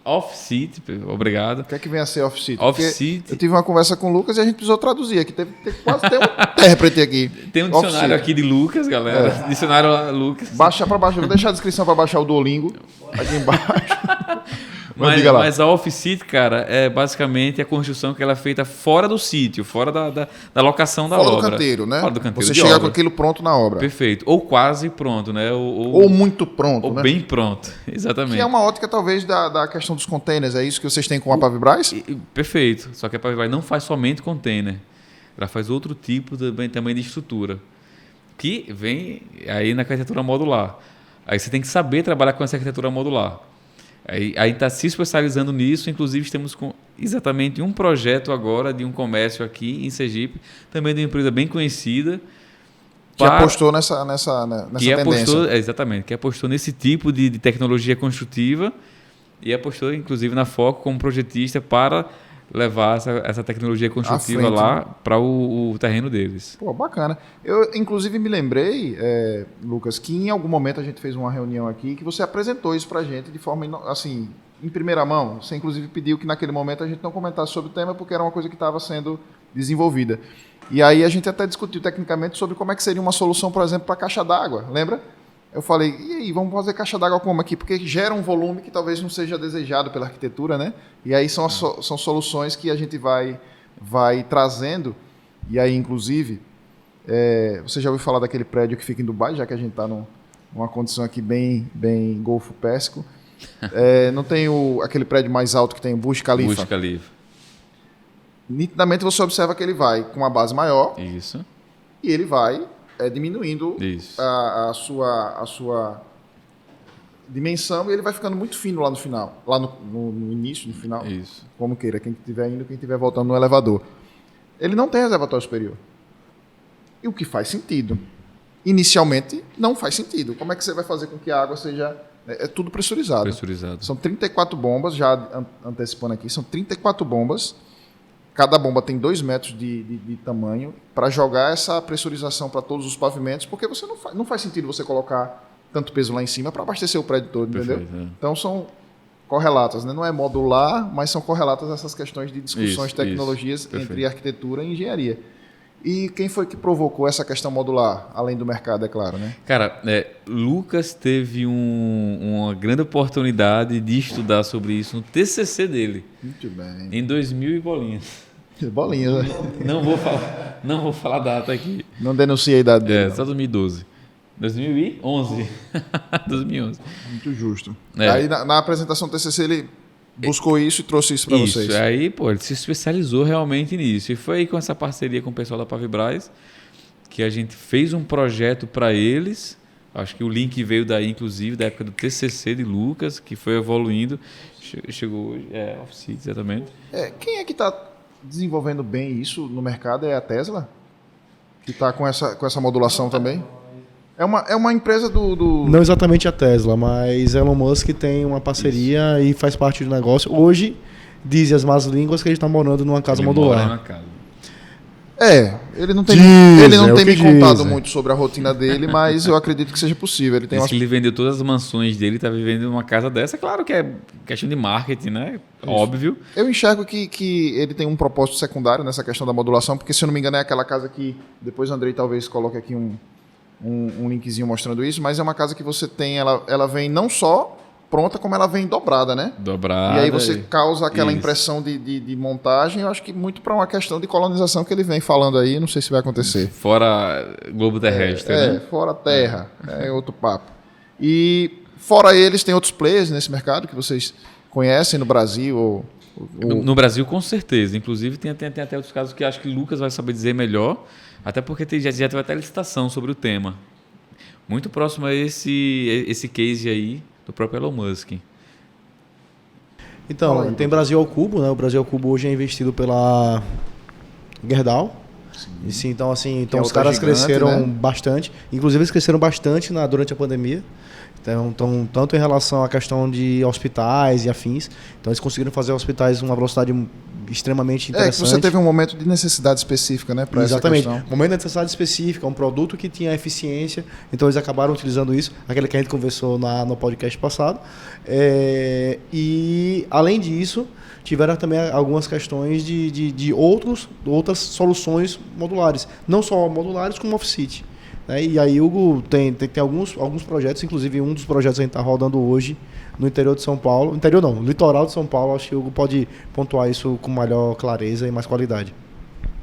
Speaker 3: Off-site, obrigado.
Speaker 2: O que é que vem a ser off-site?
Speaker 3: Off-site.
Speaker 2: Eu tive uma conversa com o Lucas e a gente precisou traduzir aqui. Quase tem um intérprete aqui.
Speaker 3: Tem um dicionário aqui de Lucas, galera. Dicionário Lucas.
Speaker 2: Baixa para baixo. Vou deixar a descrição para baixar o Duolingo aqui embaixo.
Speaker 3: Mas a off-site, cara, é basicamente a construção que ela é feita fora do sítio, fora da locação da obra.
Speaker 2: Fora do canteiro, né?
Speaker 3: Fora do canteiro.
Speaker 2: Você chega com aquilo pronto na obra.
Speaker 3: Perfeito. Ou quase pronto, né?
Speaker 2: Ou muito pronto,
Speaker 3: ou
Speaker 2: né?
Speaker 3: bem pronto, exatamente.
Speaker 2: Que é uma ótica, talvez, da questão dos containers. É isso que vocês têm com a Pavibras?
Speaker 3: Perfeito. Só que a Pavibras não faz somente container. Ela faz outro tipo também de estrutura. Que vem aí na arquitetura modular. Aí você tem que saber trabalhar com essa arquitetura modular. Aí está se especializando nisso, inclusive estamos com exatamente um projeto agora de um comércio aqui em Sergipe, também de uma empresa bem conhecida.
Speaker 2: Que apostou nessa tendência.
Speaker 3: Exatamente, que apostou nesse tipo de tecnologia construtiva e apostou inclusive na Foco como projetista para levar essa tecnologia construtiva lá para o terreno deles.
Speaker 2: Pô, bacana. Eu, inclusive, me lembrei, Lucas, que em algum momento a gente fez uma reunião aqui que você apresentou isso para a gente de forma, assim, em primeira mão. Você, inclusive, pediu que naquele momento a gente não comentasse sobre o tema porque era uma coisa que estava sendo desenvolvida. E aí a gente até discutiu tecnicamente sobre como é que seria uma solução, por exemplo, para a caixa d'água, lembra? Eu falei, e aí, vamos fazer caixa d'água como aqui? Porque gera um volume que talvez não seja desejado pela arquitetura, né? E aí são soluções que a gente vai trazendo. E aí, inclusive, você já ouviu falar daquele prédio que fica em Dubai, já que a gente está numa condição aqui bem Golfo Pérsico. Não tem aquele prédio mais alto que tem o Burj Khalifa?
Speaker 3: Burj Khalifa.
Speaker 2: Nitidamente você observa que ele vai com uma base maior.
Speaker 3: Isso.
Speaker 2: E ele vai diminuindo
Speaker 3: Isso.
Speaker 2: a sua dimensão e ele vai ficando muito fino lá no final. Lá no início, no final.
Speaker 3: Isso.
Speaker 2: Como queira, quem estiver indo, quem estiver voltando no elevador. Ele não tem reservatório superior. E o que faz sentido. Inicialmente, não faz sentido. Como é que você vai fazer com que a água seja... É tudo pressurizado.
Speaker 3: Pressurizado.
Speaker 2: São 34 bombas, já antecipando aqui, são 34 bombas. Cada bomba tem 2 metros de tamanho para jogar essa pressurização para todos os pavimentos, porque você não faz sentido você colocar tanto peso lá em cima para abastecer o prédio todo,
Speaker 3: Perfeito,
Speaker 2: entendeu? Então são correlatas, né? Não é modular, mas são correlatas essas questões de discussões de tecnologias entre arquitetura e engenharia. E quem foi que provocou essa questão modular, além do mercado, é claro, né?
Speaker 3: Cara, Lucas teve uma grande oportunidade de estudar sobre isso no TCC dele.
Speaker 2: Muito bem.
Speaker 3: Em 2000 e bolinhas.
Speaker 2: Bolinha, né?
Speaker 3: Não vou falar a data aqui.
Speaker 2: Não denunciei a idade dele.
Speaker 3: Só 2012. 2011. 2011.
Speaker 2: Muito justo. Aí na apresentação do TCC ele buscou isso e trouxe isso para vocês.
Speaker 3: Aí, ele se especializou realmente nisso. E foi aí com essa parceria com o pessoal da Pavibras que a gente fez um projeto para eles. Acho que o link veio daí, inclusive, da época do TCC de Lucas, que foi evoluindo. Chegou hoje, Office, exatamente.
Speaker 2: Quem é que está desenvolvendo bem isso no mercado? É a Tesla? Que está com essa modulação também? É uma empresa do...
Speaker 4: Não exatamente a Tesla, mas Elon Musk tem uma parceria e faz parte do negócio. Hoje, dizem as más línguas que ele está morando numa casa modular.
Speaker 3: Mora numa casa.
Speaker 2: Ele não tem me contado muito sobre a rotina dele, mas eu acredito que seja possível. Ele
Speaker 3: que ele vendeu todas as mansões dele, está vivendo numa casa dessa. Claro que é questão de marketing, né? Isso. Óbvio.
Speaker 2: Eu enxergo que ele tem um propósito secundário nessa questão da modulação, porque, se eu não me engano, é aquela casa que... Depois o Andrei talvez coloque aqui um linkzinho mostrando isso, mas é uma casa que você tem, ela vem não só pronta, como ela vem dobrada, né?
Speaker 3: Dobrada.
Speaker 2: E aí você causa aquela impressão de montagem, eu acho que muito para uma questão de colonização que ele vem falando aí, não sei se vai acontecer.
Speaker 3: Fora globo terrestre, né?
Speaker 2: Fora Terra, é outro papo. E fora eles, tem outros players nesse mercado que vocês conhecem no Brasil?
Speaker 3: No Brasil, com certeza. Inclusive, tem até outros casos que acho que o Lucas vai saber dizer melhor, até porque já teve até licitação sobre o tema. Muito próximo a esse case aí do próprio Elon Musk.
Speaker 4: Então, tem Brasil ao Cubo, né? O Brasil ao Cubo hoje é investido pela Gerdau. Sim, então, os caras cresceram bastante. Inclusive, eles cresceram bastante durante a pandemia. Então, tanto em relação à questão de hospitais e afins. Então, eles conseguiram fazer hospitais uma velocidade extremamente interessante.
Speaker 2: Que você teve um momento de necessidade específica, né?
Speaker 4: Exatamente. Um momento de necessidade específica, um produto que tinha eficiência. Então, eles acabaram utilizando isso. Aquele que a gente conversou no podcast passado. E, além disso, tiveram também algumas questões de outras soluções modulares. Não só modulares, como Office. E aí, Hugo, tem alguns projetos, inclusive um dos projetos a gente está rodando hoje no interior de São Paulo. Interior não, no litoral de São Paulo. Acho que o Hugo pode pontuar isso com maior clareza e mais qualidade.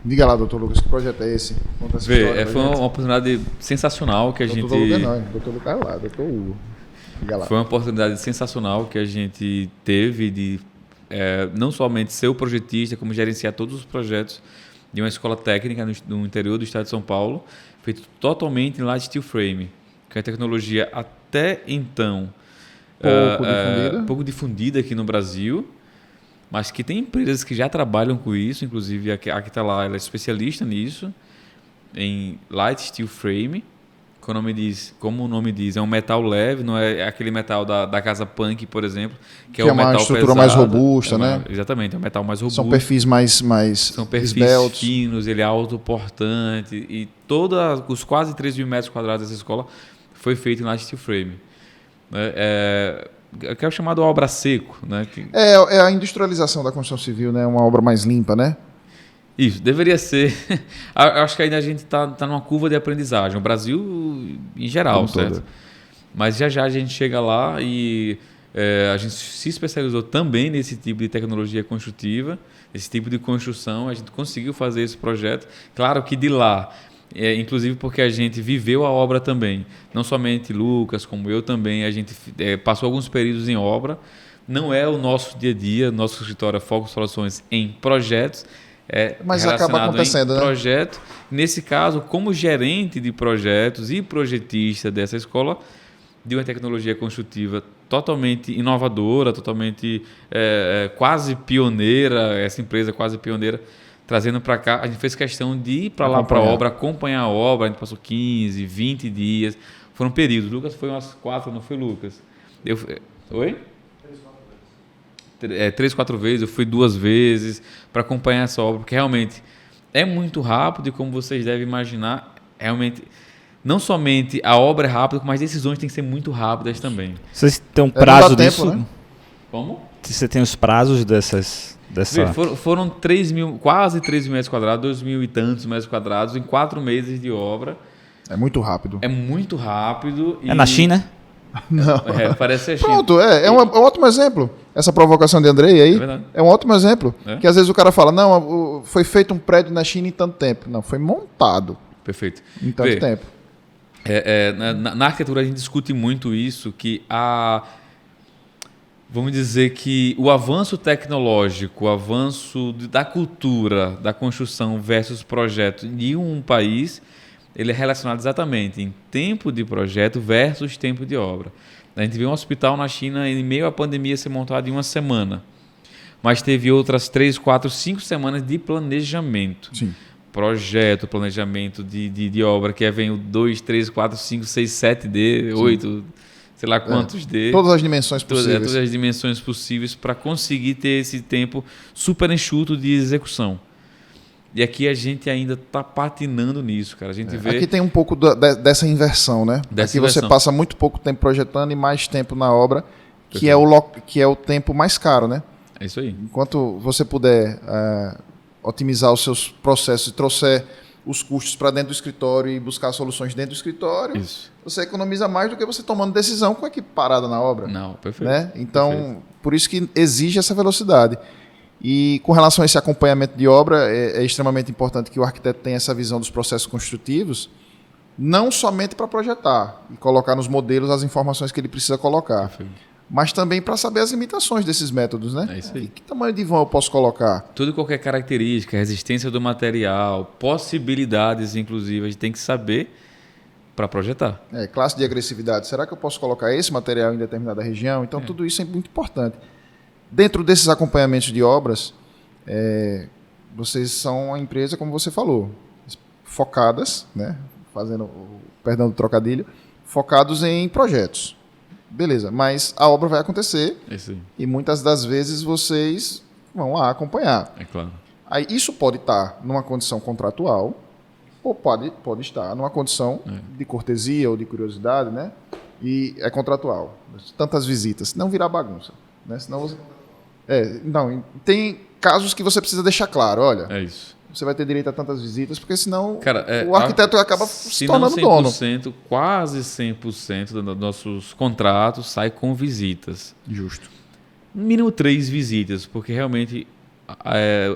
Speaker 2: Diga lá, doutor Lucas, que projeto é esse? Conta essa história.
Speaker 3: Foi uma oportunidade sensacional que a gente...
Speaker 2: Doutor Lucas não, doutor Lucas é lá, doutor Hugo. Diga lá.
Speaker 3: Foi uma oportunidade sensacional que a gente teve de não somente ser o projetista, como gerenciar todos os projetos de uma escola técnica no interior do estado de São Paulo, feito totalmente em light steel frame, que é a tecnologia até então pouco difundida aqui no Brasil, mas que tem empresas que já trabalham com isso, inclusive a que está lá, ela é especialista nisso, em light steel frame, como o nome diz, é um metal leve, não é aquele metal da casa punk, por exemplo, que é um metal pesado. É uma estrutura
Speaker 2: mais robusta, né?
Speaker 3: Exatamente, é um metal mais robusto.
Speaker 2: São perfis mais
Speaker 3: São perfis
Speaker 2: esbeltos.
Speaker 3: finos, ele é autoportante, e os quase 3 mil metros quadrados dessa escola foi feito em light steel frame. Que é o chamado obra seco. Né?
Speaker 2: É a industrialização da construção civil, né? Uma obra mais limpa, né?
Speaker 3: Isso, deveria ser. Acho que ainda a gente está numa curva de aprendizagem, o Brasil em geral, certo? Mas já a gente chega lá e a gente se especializou também nesse tipo de tecnologia construtiva, esse tipo de construção. A gente conseguiu fazer esse projeto. Claro que de lá, inclusive porque a gente viveu a obra também. Não somente Lucas, como eu também, a gente passou alguns períodos em obra. Não é o nosso dia a dia, nosso escritório foca soluções em projetos,
Speaker 2: mas acaba acontecendo,
Speaker 3: em projeto. Nesse caso, como gerente de projetos e projetista dessa escola, de uma tecnologia construtiva totalmente inovadora, totalmente quase pioneira, essa empresa quase pioneira, trazendo para cá. A gente fez questão de ir para lá para a obra, acompanhar a obra. A gente passou 15, 20 dias. Foram períodos. Lucas foi umas 4, não foi, Lucas? Oi? 3, 4 vezes. Eu fui 2 vezes para acompanhar essa obra, porque realmente é muito rápido e, como vocês devem imaginar, realmente não somente a obra é rápida, mas as decisões têm que ser muito rápidas também.
Speaker 1: Vocês têm um prazo disso?
Speaker 2: Tempo, né?
Speaker 3: Como?
Speaker 1: Você tem os prazos dessa...
Speaker 3: Foram 3 mil, quase 3 mil metros quadrados, 2 mil e tantos metros quadrados em 4 meses de obra.
Speaker 2: É muito rápido.
Speaker 3: É muito rápido.
Speaker 1: É na China?
Speaker 2: Não.
Speaker 3: Parece ser China.
Speaker 2: Pronto, é um ótimo exemplo. Essa provocação de Andrei aí é um ótimo exemplo. Que às vezes o cara fala, não, foi feito um prédio na China em tanto tempo. Não, foi montado.
Speaker 3: Perfeito.
Speaker 2: Em tanto tempo.
Speaker 3: Na arquitetura a gente discute muito isso, que vamos dizer que o avanço tecnológico, o avanço da cultura, da construção versus projeto de um país, ele é relacionado exatamente em tempo de projeto versus tempo de obra. A gente viu um hospital na China em meio à pandemia ser montado em 1 semana, mas teve outras 3, 4, 5 semanas de planejamento.
Speaker 2: Sim.
Speaker 3: Projeto, planejamento de obra, que vem o 2, 3, 4, 5, 6, 7D, 8, sei lá quantos D.
Speaker 2: Todas as dimensões possíveis.
Speaker 3: Todas as dimensões possíveis para conseguir ter esse tempo super enxuto de execução. E aqui a gente ainda está patinando nisso, cara. A gente vê...
Speaker 2: Aqui tem um pouco dessa inversão, né? Aqui você passa muito pouco tempo projetando e mais tempo na obra, que é o tempo mais caro, né?
Speaker 3: É isso aí.
Speaker 2: Enquanto você puder otimizar os seus processos e trouxer os custos para dentro do escritório e buscar soluções dentro do escritório, você economiza mais do que você tomando decisão com a equipe parada na obra.
Speaker 3: Não, perfeito.
Speaker 2: Né? Então,
Speaker 3: perfeito.
Speaker 2: Por isso que exige essa velocidade. E com relação a esse acompanhamento de obra, é extremamente importante que o arquiteto tenha essa visão dos processos construtivos, não somente para projetar e colocar nos modelos as informações que ele precisa colocar, mas também para saber as limitações desses métodos, né?
Speaker 3: É isso aí.
Speaker 2: E que tamanho de vão eu posso colocar?
Speaker 3: Tudo e qualquer característica, resistência do material, possibilidades, inclusive, a gente tem que saber para projetar.
Speaker 2: Classe de agressividade. Será que eu posso colocar esse material em determinada região? Então, tudo isso é muito importante. Dentro desses acompanhamentos de obras, vocês são uma empresa, como você falou, focadas, né? Perdão do trocadilho, focados em projetos. Beleza, mas a obra vai acontecer e muitas das vezes vocês vão lá acompanhar.
Speaker 3: É claro.
Speaker 2: Aí, isso pode estar numa condição contratual ou pode estar numa condição de cortesia ou de curiosidade, né? E é contratual. Tantas visitas, não virar bagunça. Né? Senão você... não, tem casos que você precisa deixar claro, olha,
Speaker 3: é isso.
Speaker 2: Você vai ter direito a tantas visitas, porque senão
Speaker 3: cara,
Speaker 2: o arquiteto acaba se tornando dono.
Speaker 3: Quase 100% dos nossos contratos sai com visitas.
Speaker 2: Justo.
Speaker 3: No mínimo 3 visitas, porque realmente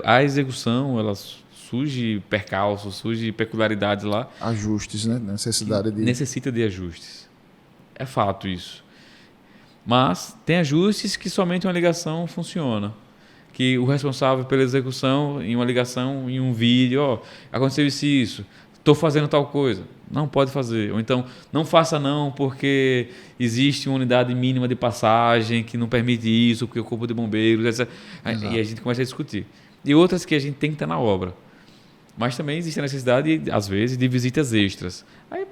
Speaker 3: a execução, ela surge percalços, surge peculiaridades lá.
Speaker 2: Ajustes, né?
Speaker 3: Necessita de ajustes. É fato isso. Mas tem ajustes que somente uma ligação funciona. Que o responsável pela execução, em uma ligação, em um vídeo, aconteceu isso, estou fazendo tal coisa. Não pode fazer. Ou então, não faça não, porque existe uma unidade mínima de passagem que não permite isso, porque o corpo de bombeiros, etc. E a gente começa a discutir. E outras que a gente tem que estar na obra. Mas também existe a necessidade, às vezes, de visitas extras. Aí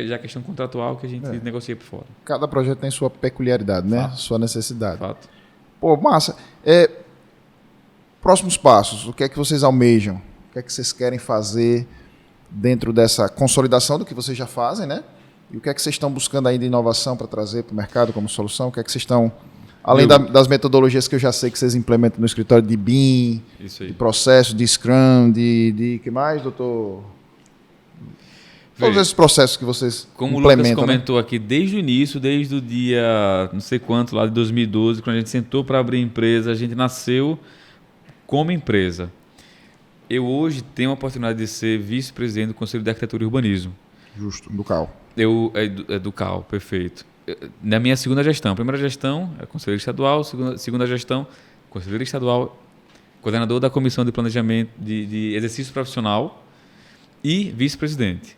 Speaker 3: já é questão contratual que a gente negocia por fora.
Speaker 2: Cada projeto tem sua peculiaridade, né?
Speaker 3: Fato.
Speaker 2: Sua necessidade.
Speaker 3: Fato.
Speaker 2: Pô, massa. Próximos passos, o que é que vocês almejam? O que é que vocês querem fazer dentro dessa consolidação do que vocês já fazem, né? E o que é que vocês estão buscando aí de inovação para trazer para o mercado como solução? O que é que vocês estão... Além das metodologias que eu já sei que vocês implementam no escritório de BIM, de processo, de Scrum, de que mais, doutor? Todos esses processos que vocês
Speaker 3: como
Speaker 2: implementam.
Speaker 3: o Lucas comentou aqui, desde o início, desde o dia não sei quanto, lá de 2012, quando a gente sentou para abrir a empresa, a gente nasceu como empresa. Eu hoje tenho a oportunidade de ser vice-presidente do Conselho de Arquitetura e Urbanismo.
Speaker 2: Justo, do CAL.
Speaker 3: É do CAL, perfeito. Na minha segunda gestão. Primeira gestão é conselheiro estadual, segunda gestão, conselheiro estadual, coordenador da Comissão de Planejamento de Exercício Profissional e vice-presidente.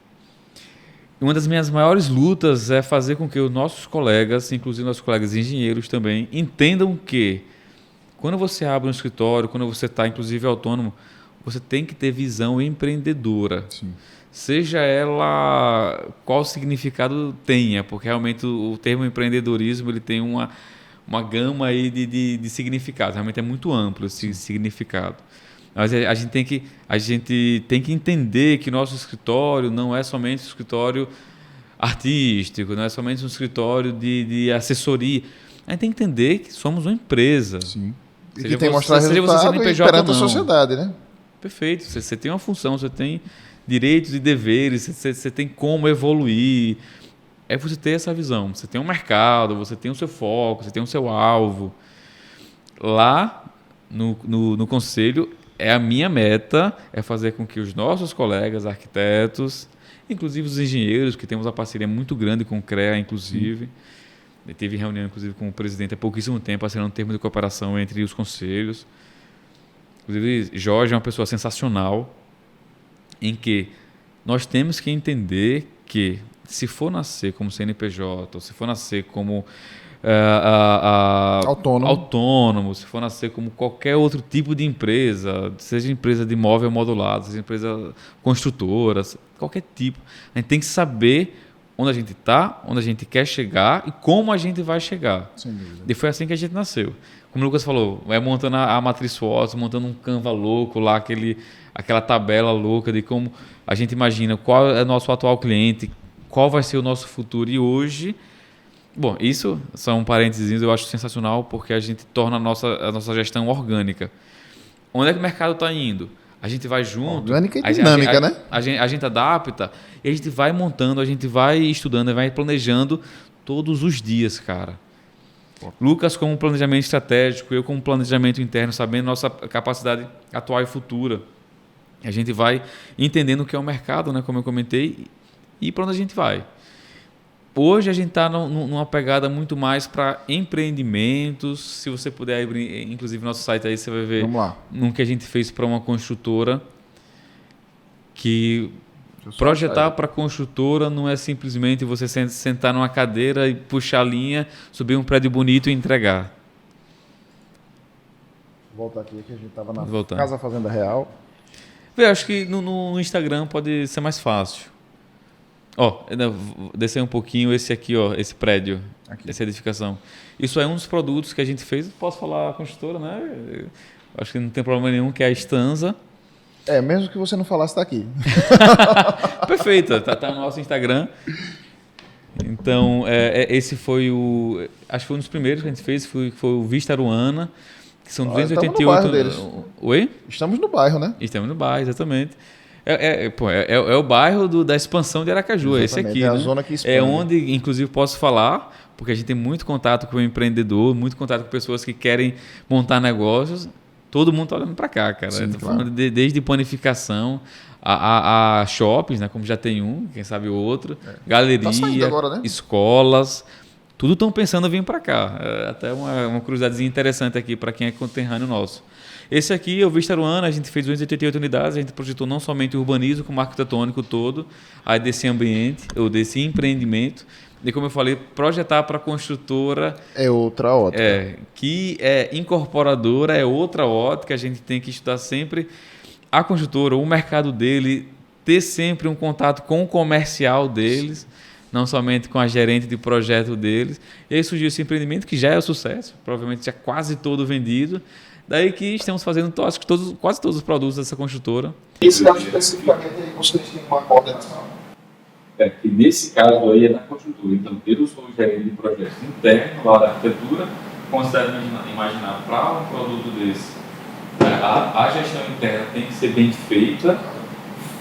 Speaker 3: Uma das minhas maiores lutas é fazer com que os nossos colegas, inclusive nossos colegas engenheiros também, entendam que quando você abre um escritório, quando você está inclusive autônomo, você tem que ter visão empreendedora.
Speaker 2: Sim.
Speaker 3: Seja ela qual significado tenha, porque realmente o termo empreendedorismo ele tem uma gama aí de significados, realmente é muito amplo esse significado. Mas a gente tem que entender que nosso escritório não é somente um escritório artístico, não é somente um escritório de assessoria. A gente tem que entender que somos uma empresa.
Speaker 2: Sim. E
Speaker 3: Seja
Speaker 2: que tem que
Speaker 3: você-
Speaker 2: mostrar
Speaker 3: seja você
Speaker 2: resultado
Speaker 3: CNPJ
Speaker 2: perante
Speaker 3: ou
Speaker 2: a
Speaker 3: não.
Speaker 2: sociedade, né?
Speaker 3: Perfeito. Você tem uma função, você tem direitos e deveres, você tem como evoluir. É você ter essa visão. Você tem um mercado, você tem o seu foco, você tem o seu alvo. Lá no conselho, a minha meta é fazer com que os nossos colegas arquitetos, inclusive os engenheiros, que temos uma parceria muito grande com o CREA, inclusive. Teve reunião, inclusive, com o presidente há pouquíssimo tempo, assinando um termo de cooperação entre os conselhos. Inclusive, Jorge é uma pessoa sensacional, em que nós temos que entender que, se for nascer como CNPJ, ou se for nascer como autônomo, se for nascer como qualquer outro tipo de empresa, seja empresa de imóvel modulado, seja empresa construtora, qualquer tipo, a gente tem que saber onde a gente está, onde a gente quer chegar e como a gente vai chegar.
Speaker 2: Sem dúvida.
Speaker 3: E foi assim que a gente nasceu. Como o Lucas falou, montando a matriz SWOT, montando um Canva louco lá, aquela tabela louca de como a gente imagina qual é o nosso atual cliente, qual vai ser o nosso futuro. E hoje, bom, isso são parênteses, eu acho sensacional porque a gente torna a nossa gestão orgânica. Onde é que o mercado está indo? A gente vai junto.
Speaker 2: Orgânica e dinâmica, né?
Speaker 3: A gente adapta e a gente vai montando, a gente vai estudando, vai planejando todos os dias, cara. Lucas como planejamento estratégico, eu como planejamento interno, sabendo nossa capacidade atual e futura. A gente vai entendendo o que é o mercado, né, como eu comentei, e para onde a gente vai. Hoje a gente está numa pegada muito mais para empreendimentos. Se você puder abrir, inclusive, nosso site aí, você vai ver no que a gente fez para uma construtora. Que projetar para construtora não é simplesmente você sentar numa cadeira e puxar a linha, subir um prédio bonito e entregar.
Speaker 2: Voltar aqui que a gente estava na
Speaker 3: Voltar.
Speaker 2: Casa Fazenda Real.
Speaker 3: Eu acho que no Instagram pode ser mais fácil. Ó, descer um pouquinho esse aqui, ó, esse prédio, essa edificação. Isso é um dos produtos que a gente fez. Posso falar a construtora, né? Acho que não tem problema nenhum, que é a Stanza.
Speaker 2: Mesmo que você não falasse, está aqui.
Speaker 3: Perfeito, tá no nosso Instagram. Então, esse foi acho que foi um dos primeiros que a gente fez, foi o Vista Aruana, que são 288.
Speaker 2: Estamos no bairro deles.
Speaker 3: Oi?
Speaker 2: Estamos no bairro, né?
Speaker 3: Estamos no bairro, exatamente. É o bairro da expansão de Aracaju, esse aqui.
Speaker 2: É a
Speaker 3: né?
Speaker 2: zona que expande.
Speaker 3: É onde, inclusive, posso falar, porque a gente tem muito contato com o empreendedor, muito contato com pessoas que querem montar negócios. Todo mundo está olhando para cá, cara.
Speaker 2: Sim,
Speaker 3: Tô
Speaker 2: claro.
Speaker 3: falando desde panificação a shoppings, né? Como já tem um, quem sabe o outro, galeria,
Speaker 2: Tá saindo agora, né?
Speaker 3: escolas, tudo estão pensando em vir para cá. Até uma curiosidadezinha interessante aqui para quem é conterrâneo nosso. Esse aqui é o Vista Aruana, a gente fez 288 unidades, a gente projetou não somente o urbanismo, como arquitetônico todo, aí desse ambiente, ou desse empreendimento. E como eu falei, projetar para a construtora
Speaker 2: é outra ótica.
Speaker 3: Que é incorporadora, é outra ótica, a gente tem que estudar sempre a construtora, o mercado dele, ter sempre um contato com o comercial deles, não somente com a gerente de projeto deles. E aí surgiu esse empreendimento que já é um sucesso, provavelmente já quase todo vendido. Daí que estamos fazendo quase todos os produtos dessa construtora.
Speaker 2: Esse caso especificamente aí vocês têm uma coordenação.
Speaker 3: Que nesse caso aí é da construtora. Então, eu sou o gerente de projeto interno lá da arquitetura. Considero imaginar para um produto desse, a gestão interna tem que ser bem feita,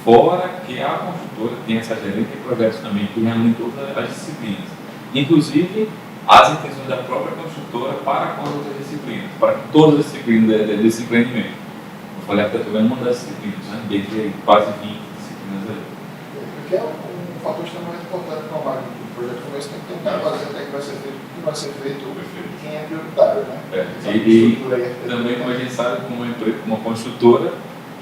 Speaker 3: Fora que a construtora tem essa gerente de projetos também que reúne todas as disciplinas. Inclusive, as intenções da própria construtora para com as outras disciplinas, para com todas as disciplinas desse empreendimento. Eu falei que eu estou vendo uma das disciplinas, né? Dentre quase 20 disciplinas aí.
Speaker 2: Porque é um fator extremamente importante para uma máquina de projeto como esse, tem que ter um cara para dizer que vai ser feito, o que vai ser feito, quem é prioritário, né?
Speaker 3: E também, como a gente sabe, como uma construtora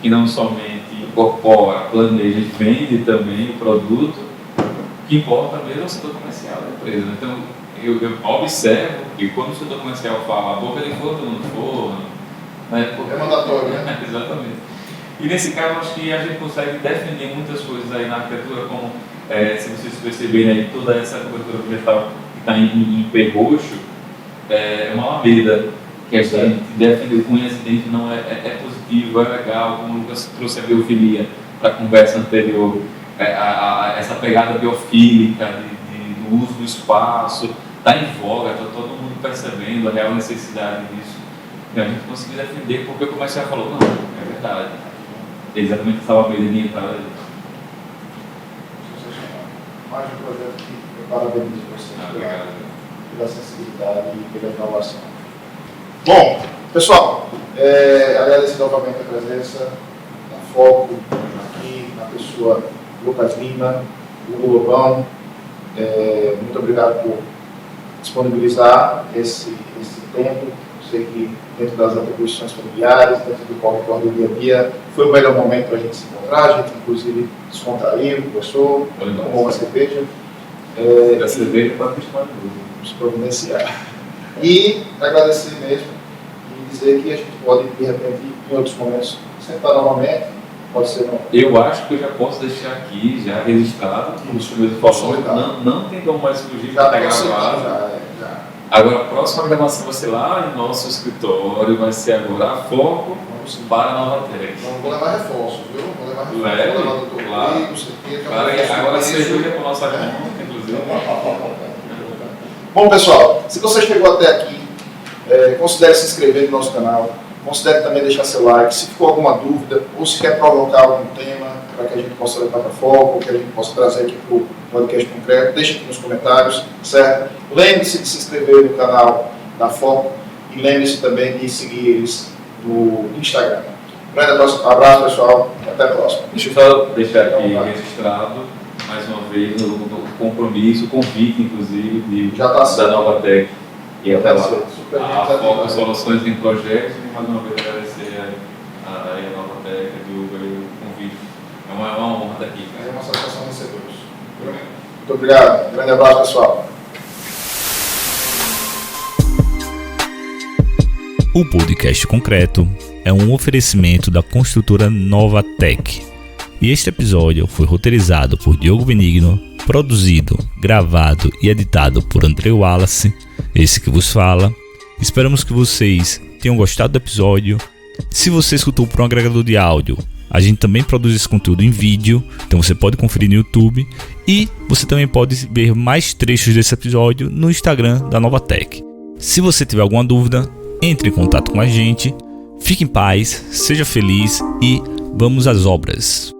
Speaker 3: que não somente incorpora, planeja e vende também o produto, o que importa mesmo é o setor comercial da empresa. Então, eu observo que quando o setor comercial fala a boca de forno no forno, né?
Speaker 2: É mandatório, né?
Speaker 3: Exatamente. E nesse caso, acho que a gente consegue definir muitas coisas aí na arquitetura, como se vocês perceberem aí, toda essa cobertura vegetal que está em perroxo, é uma alameda que a gente definiu com residente, não é positivo, é legal, como o Lucas trouxe a biofilia para a conversa anterior, essa pegada biofílica do uso do espaço, está em voga, está todo mundo percebendo a real necessidade disso. E a gente conseguiu defender porque o comercial falou, não, é verdade. Exatamente essa alameda de entrada ali.
Speaker 2: Mais um projeto que eu parabenizo vocês pela sensibilidade e pela inovação. Bom, pessoal, agradeço novamente a presença da Foco aqui, na pessoa Lucas Lima, Hugo Lobão. Muito obrigado por disponibilizar esse tempo. Sei que dentro das atribuições familiares, dentro do corre do dia a dia, foi o melhor momento para a gente se encontrar. A gente, inclusive, descontraiu, conversou, tomou uma cerveja.
Speaker 3: Da cerveja para
Speaker 2: nos providenciar. E agradecer mesmo e dizer que a gente pode, de repente, em outros momentos, sentar novamente. Pode ser não.
Speaker 3: Eu acho que eu já posso deixar aqui, já registrado, como o mesmo falou, não tem como mais fugir, já está gravado. Já. Agora, a próxima gravação vai ser lá em nosso escritório, vai ser agora a Foco para a Nova Tech.
Speaker 2: Não vou levar reforço, viu? Vou levar reforço.
Speaker 3: Leve,
Speaker 2: vou levar doutor
Speaker 3: claro.
Speaker 2: Rodrigo, certeza.
Speaker 3: Claro, e agora a cerveja com a nossa conta, inclusive.
Speaker 2: Bom, pessoal, se você chegou até aqui, considere se inscrever no nosso canal. Considere também deixar seu like. Se ficou alguma dúvida ou se quer provocar algum tema para que a gente possa levar para Foco, ou que a gente possa trazer aqui para o podcast concreto, deixe aqui nos comentários, certo? Lembre-se de se inscrever no canal da Foco e lembre-se também de seguir eles no Instagram. Um grande abraço, pessoal, e até a próxima.
Speaker 3: Deixa eu só deixar aqui registrado, mais uma vez, o compromisso, o convite, inclusive, da Nova Tech. E até lá. A Foco Soluções em Projetos, e mais uma vez agradecer a Nova Tech, o convite. É uma honra estar aqui.
Speaker 2: É uma satisfação recebê-los. Muito obrigado. Um grande abraço, pessoal.
Speaker 1: O podcast concreto é um oferecimento da construtora Nova Tech. E este episódio foi roteirizado por Diogo Benigno, produzido, gravado e editado por André Wallace, esse que vos fala. Esperamos que vocês tenham gostado do episódio. Se você escutou por um agregador de áudio, a gente também produz esse conteúdo em vídeo, então você pode conferir no YouTube. E você também pode ver mais trechos desse episódio no Instagram da Nova Tech. Se você tiver alguma dúvida, entre em contato com a gente. Fique em paz, seja feliz e vamos às obras.